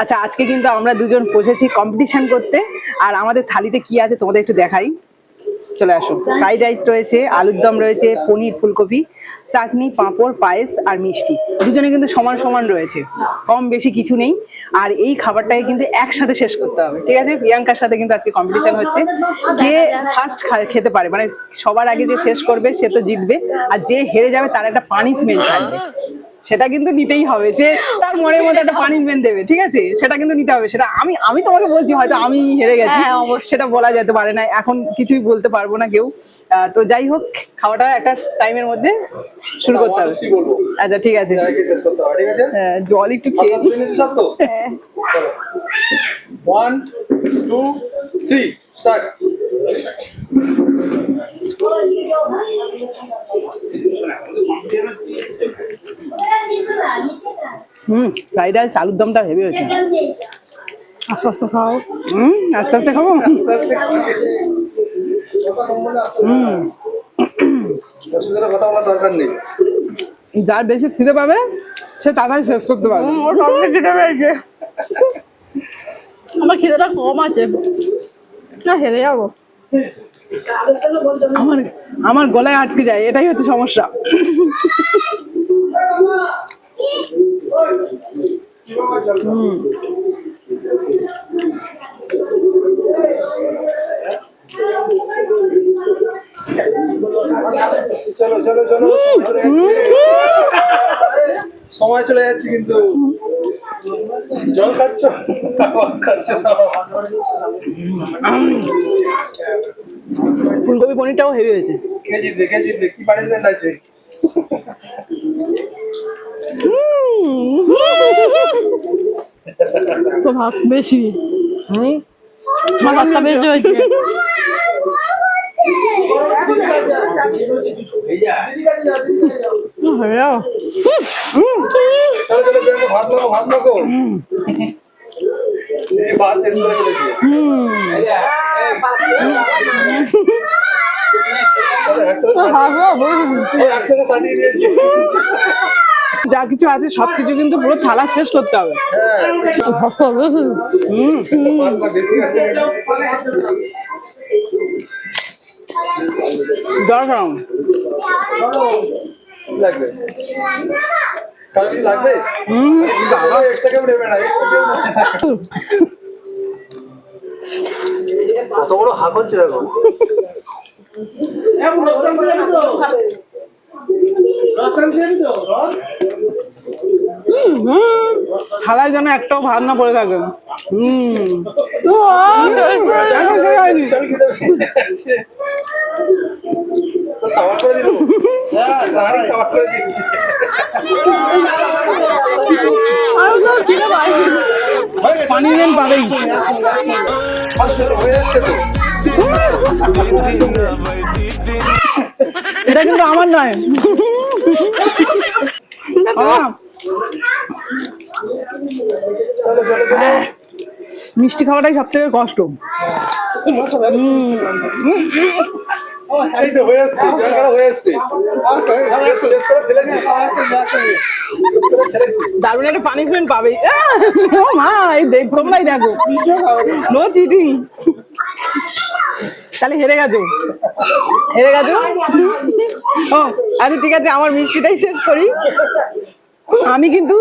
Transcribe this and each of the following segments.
আচ্ছা, আজকে কিন্তু আমরা দুজন বসেছি কম্পিটিশন করতে। আর আমাদের থালিতে কি আছে তোমাদের একটু দেখাই, চলে আসো। ফ্রাইড রাইস রয়েছে, আলুর দম রয়েছে, পনির, ফুলকপি, চাটনি, পাঁপড়, পায়েস আর মিষ্টি। দুজনে কিন্তু সমান সমান রয়েছে, কম বেশি কিছু নেই। আর এই খাবারটাকে কিন্তু একসাথে শেষ করতে হবে, ঠিক আছে? প্রিয়াঙ্কার সাথে কিন্তু আজকে কম্পিটিশন হচ্ছে, যে ফার্স্ট খেতে পারে, মানে সবার আগে যে শেষ করবে সে তো জিতবে। আর যে হেরে যাবে তার একটা পানিশমেন্ট থাকবে, সেটা কিন্তু নিতেই হবে। সে তার মনের মধ্যে একটা পানিশমেন্ট দেবে, ঠিক আছে? সেটা কিন্তু নিতে হবে। সেটা আমি তোমাকে বলছি, হয়তো আমি হেরে গেছি, সেটা বলা যেতে পারে না, এখন কিছুই বলতে পারবো না কেউ। তো যাই হোক, খাওয়াটা একটা টাইমের মধ্যে শুরু করতে হবে। আচ্ছা ঠিক আছে, হ্যাঁ, জল একটু খেয়ে নিই। 1 2 3 স্টার্ট। ফ্রাইড রাইস আলুর দমটা হেভি হয়েছে। আস্তে আস্তে খাও। আস্তে আস্তে খাবো। কথা বলার দরকার নেই। যার বেশি খিদে পাবে সে তাড়াতাড়ি শেষ করতে পারবে। খিদে পেয়েছে, আমার খিদেটা কম আছে, না হেরে যাবো। আমার গলায় আটকে যায়, এটাই হচ্ছে সমস্যা। চলো চলো চলো, সময় চলে যাচ্ছে কিন্তু। জল খাচ্ছ? ফুলকপি পনিরটাও হেভি হয়েছে। কে জিতবে কি পানিশমেন্ট আছে? তো ভাত বেশি, ভাতটা বেশি হয়েছে। ভাত মাখো। ভাত শেষ করে ফেলেছি। একসাথে সাটিয়ে দিয়েছি। যা কিছু আছে সবকিছু কিন্তু পুরো থালা শেষ করতে হবে। দরকার লাগবে লাগবে। কত বড় হাত হচ্ছে দেখো। থালায় যেন একটাও ভাত না পড়ে থাকে। পানিশমেন্ট পাবেই। এটা কিন্তু আমার নয়। মিষ্টি খাওয়াটাই সব থেকে কষ্ট। দারুণ একটা পানিশমেন্ট পাবে। মা তোমরাই দেখো, নো চিটিং। তাহলে হেরে গেছো। ও আচ্ছা ঠিক আছে, আমার মিষ্টিটাই শেষ করি। আমি কিন্তু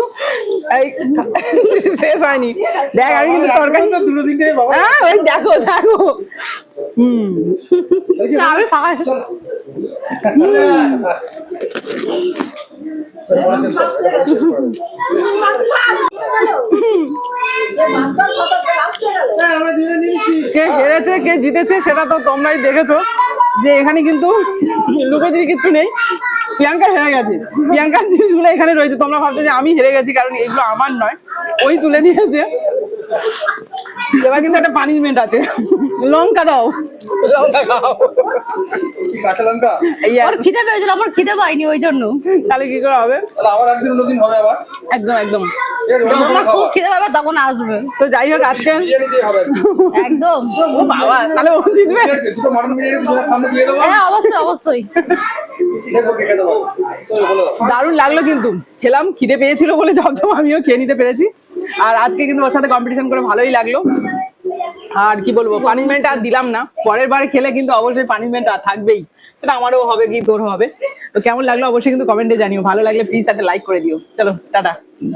এই শেষ হয়নি, দেখ আমি কিন্তু তরকারি তো দুটো তিনটে। হ্যাঁ ওই দেখো আমি ফাঁকা। কে হেরেছে কে জিতেছে সেটা তো তোমরাই দেখেছো, যে এখানে কিন্তু লুকোচুরি কিচ্ছু নেই। প্রিয়াঙ্কা হেরে গেছে, প্রিয়াঙ্কার জিনিসগুলো এখানে রয়েছে। তোমরা ভাবছো যে আমি হেরে গেছি কারণ এগুলো আমার নয়, ওই তুলে নিয়েছে। এবার কিন্তু একটা পানিশমেন্ট আছে, লঙ্কা দাও, লঙ্কা খাও। কাঁচা লঙ্কা খিদে পেয়েছিল, আমার খিদে পাইনি ওই জন্য। তাহলে কি করে হবে? আবার একদিন অন্যদিন হবে আবার। একদম যখন আমার খুব খিদে পাবে তখন আসবে তো যাই হোক আজকে বিরিয়ানি দিয়ে হবে একদম ও বাবা তাহলে ও জিতবে। দুটো মটন বিরিয়ানি দুজনের সামনে দিয়ে দেবো হ্যাঁ অবশ্যই অবশ্যই দেখো কে খেতে পারবে চলো বলো দারুণ লাগলো কিন্তু খেলাম, খিদে পেয়েছিল বলে জমজম আমিও খেয়ে নিতে পেরেছি। আর আজকে কিন্তু ওর সাথে কম্পিটিশন করে ভালোই লাগলো। আর কি বলবো, পানিশমেন্ট আর দিলাম না, পরের বারে খেলে কিন্তু অবশ্যই পানিশমেন্ট আর থাকবেই, সেটা আমারও হবে কি তোর হবে। তো কেমন লাগলো অবশ্যই কিন্তু কমেন্টে জানিও, ভালো লাগলে প্লিজ একটা লাইক করে দিও। চলো টাটা।